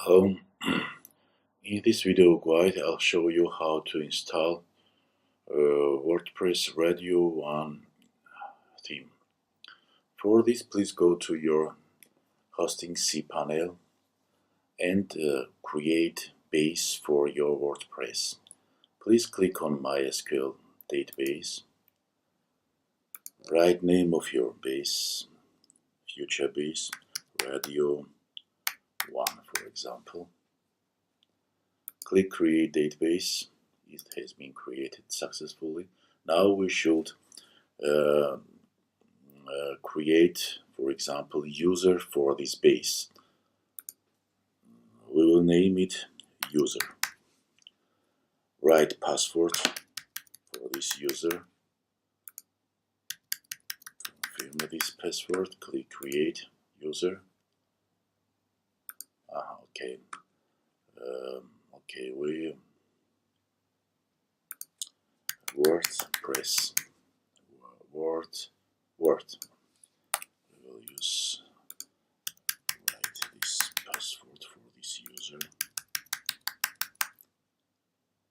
Um, in this video guide, I'll show you how to install WordPress Radio One theme. For this, please go to your hosting cPanel and create base for your WordPress. Please click on MySQL database, write name of your base, future base, Radio One, for example. Click create database. It has been created successfully. Now we should create, for example, user for this base. We will name it user. Write password for this user. Confirm this password. Click create user. Okay. We WordPress. Word. We will use write this password for this user.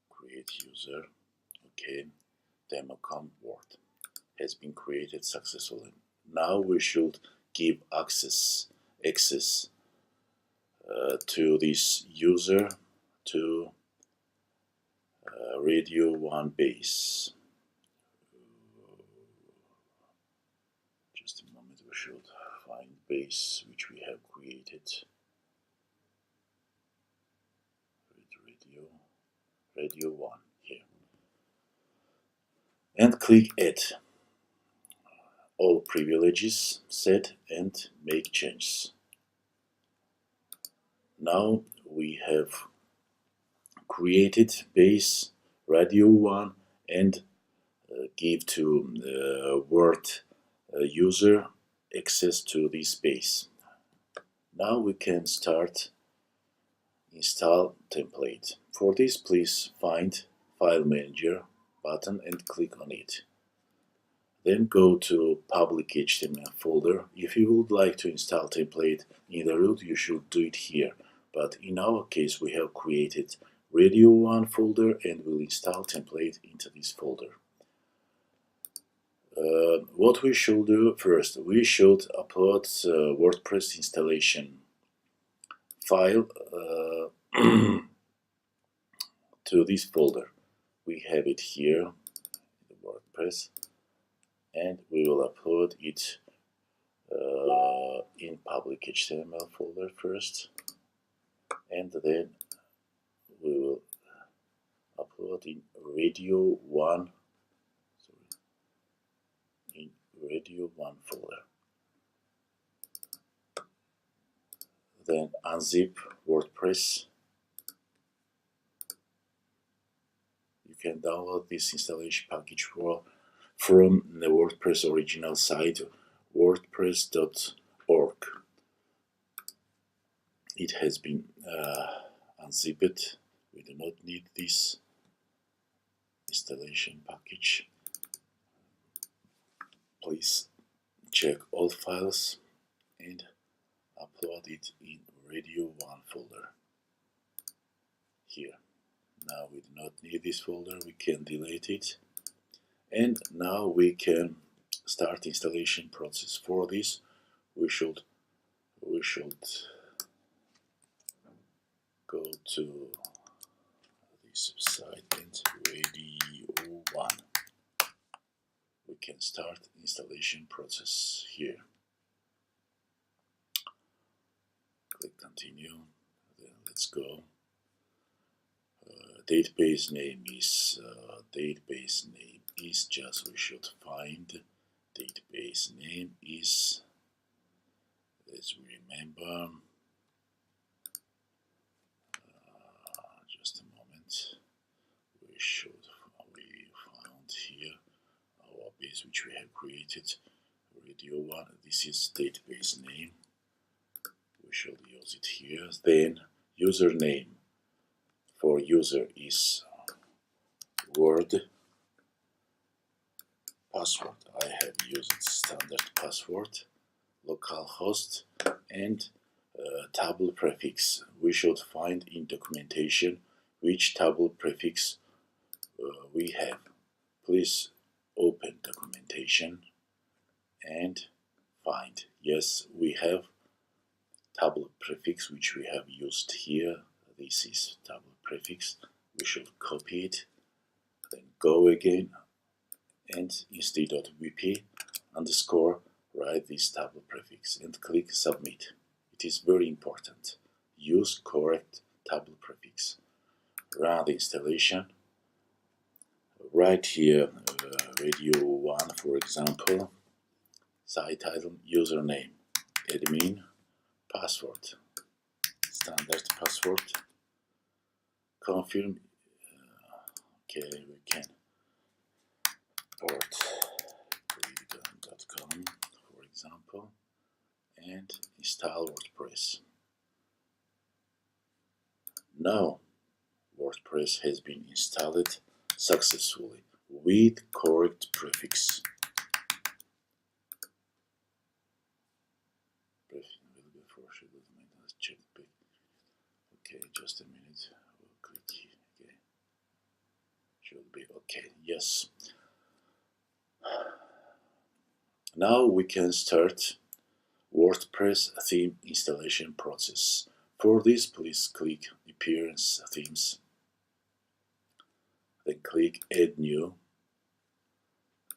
Create user. Okay. Demo.com Word has been created successfully. Now we should give access to this user to Radio One base. Just a moment, we should find base which we have created. Radio One here. And click Add. All privileges set and make changes. Now we have created base Radio One and give to Word user access to this base. Now we can start install template. For this, please find File Manager button and click on it. Then go to public HTML folder. If you would like to install template in the root, you should do it here. But in our case, we have created Radio One folder and will install template into this folder. What we should do first, we should upload WordPress installation file to this folder. We have it here, the WordPress, and we will upload it in public HTML folder first, and then we will upload in Radio One folder. Then unzip WordPress. You can download this installation package from the WordPress original site, wordpress.org. It has been unzipped. We do not need this installation package. Please check all files and upload it in Radio One folder here. Now we do not need this folder, we can delete it, and now we can start installation process. For this, we should go to this site and Radio One. We can start installation process here. Click continue. Then let's go. Database name is just, we should find database name is, let's remember, just a moment, we found here our base which we have created, Radio One. This is database name, we should use it here. Then username for user is Word. Password, I have used standard password. Localhost, and table prefix. We should find in documentation which table prefix we have. Please open documentation and find. Yes, we have table prefix which we have used here. This is table prefix. We should copy it, then go again, and instead of wp underscore write this table prefix and click submit. It is very important. Use correct table prefix. Run the installation. Write here Radio One, for example. Site title, username, admin, password, standard password. Confirm. Okay, we can port freedom.com, for example, and install WordPress. Now WordPress has been installed successfully with correct prefix. Okay, just a minute. We'll click again. Should be okay. Yes. Now we can start WordPress theme installation process. For this, please click Appearance Themes. Then click Add New.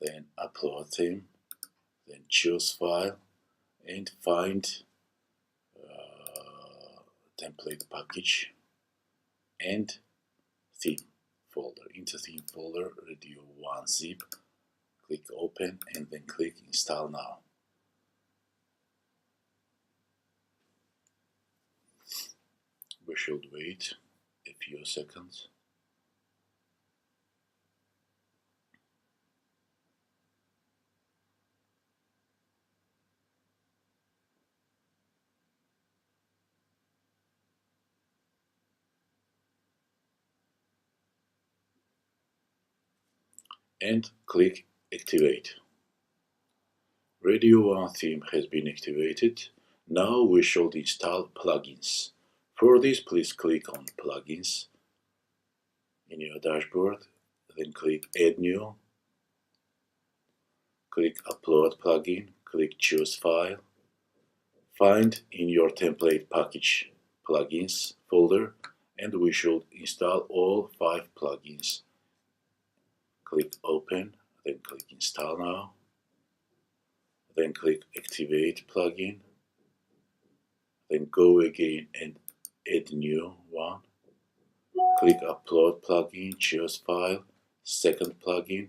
Then Upload Theme. Then choose File and find template package and theme folder. Into theme folder, Radio One zip. Click Open and then click Install Now. We should wait a few seconds. And click Activate. Radio One theme has been activated. Now we should install plugins. For this, please click on Plugins in your dashboard, then click Add New, click Upload Plugin, click Choose File, find in your template package plugins folder, and we should install all 5 plugins. Click Open, then click Install Now, then click Activate Plugin, then go again and add new one. Click Upload Plugin, choose File, second plugin,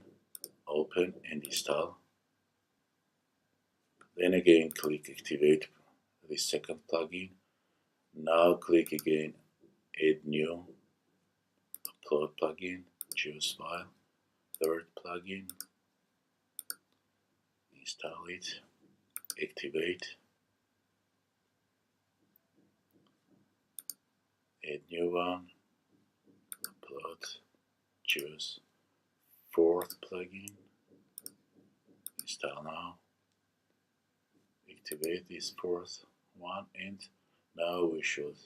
open and install. Then again click Activate the second plugin. Now click again Add New, Upload Plugin, choose File, third plugin, install it, activate, add new one, upload, choose fourth plugin, install now, activate this fourth one, and now we should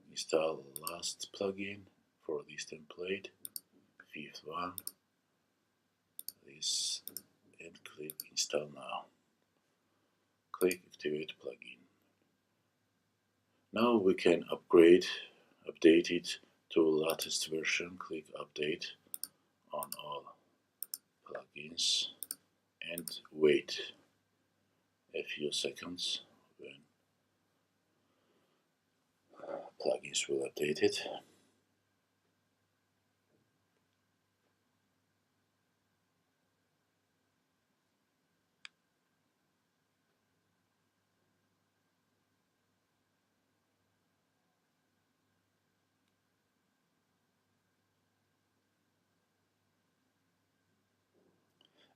install the last plugin for this template, fifth one, this, and click install now. Click activate plugin. Now we can update it to latest version. Click update on all plugins and wait a few seconds when plugins will update it.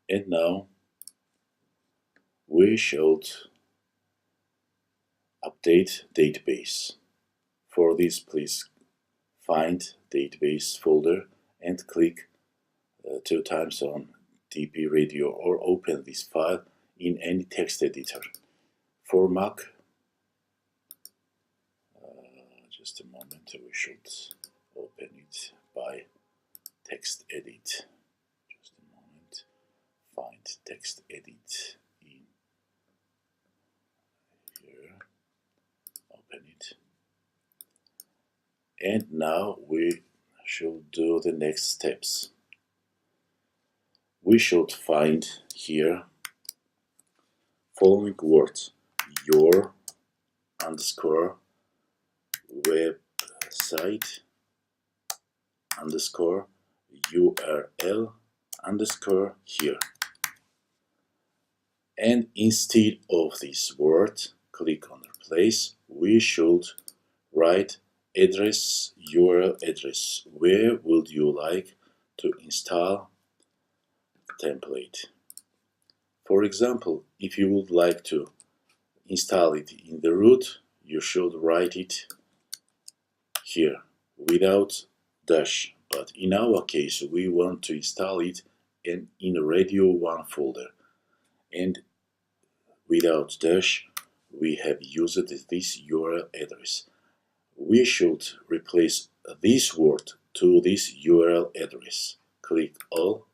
And now we should update database. For this, please find database folder and click 2 times on DB Radio or open this file in any text editor. For Mac, Just a moment, we should open it by text edit. Just a moment, find text edit in here, open it. And now we should do the next steps. We should find here following words: your underscore website underscore URL underscore here. And instead of this word, click on replace. We should write address, URL address. Where would you like to install template? For example, if you would like to install it in the root, you should write it here without dash. But in our case, we want to install it in Radio One folder. And without dash, we have used this URL address. We should replace this word to this URL address. Click all,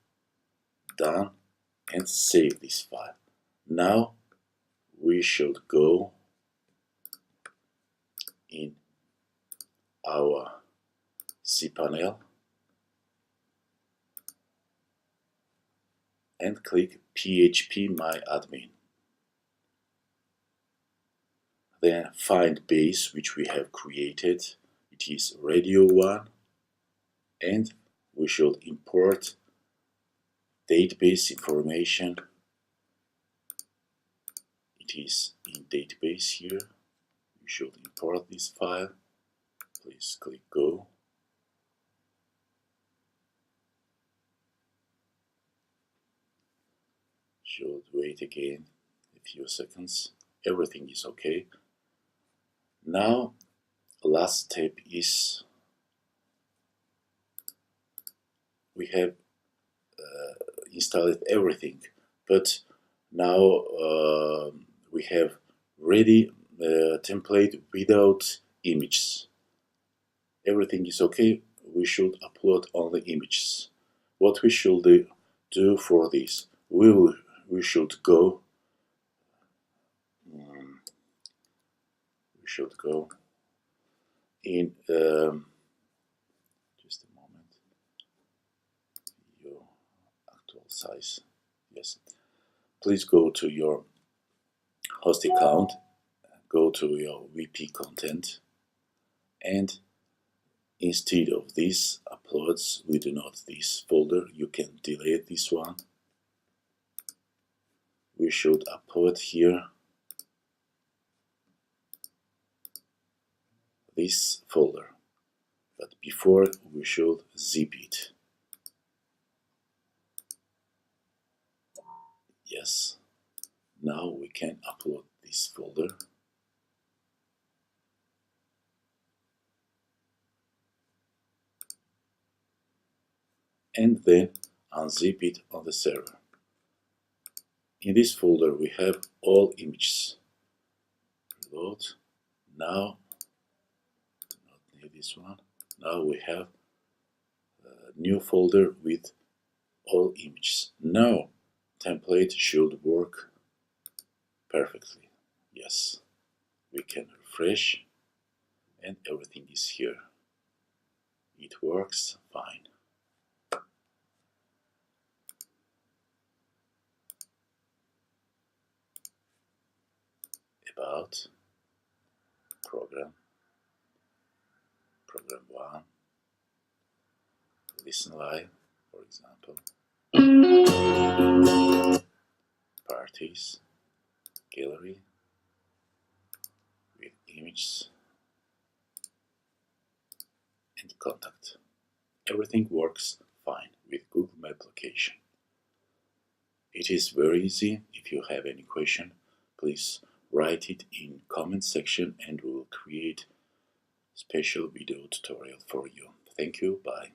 done, and save this file. Now we should go in our cPanel and click phpMyAdmin. Then find base which we have created. It is Radio One, and we should import database information. It is in database here. We should import this file. Please click go. Should wait again a few seconds. Everything is okay. Now, last step is we have installed everything, but now we have ready template without images. Everything is okay. We should upload only images. What we should do for this? We should go. We should go in. Just a moment. Your actual size. Yes. Please go to your host account. Go to your WP content, and instead of this uploads, we do not this folder. You can delete this one. We should upload here this folder, but before we should zip it. Yes, now we can upload this folder. And then unzip it on the server. In this folder we have all images. Reload. Now, do not need this one. Now we have a new folder with all images. Now template should work perfectly. Yes, we can refresh and everything is here. It works fine. About program 1, listen live, for example, parties, gallery with images and contact. Everything works fine with Google Map location. It is very easy. If you have any question, please write it in comment section and we will create special video tutorial for you. Thank you. Bye.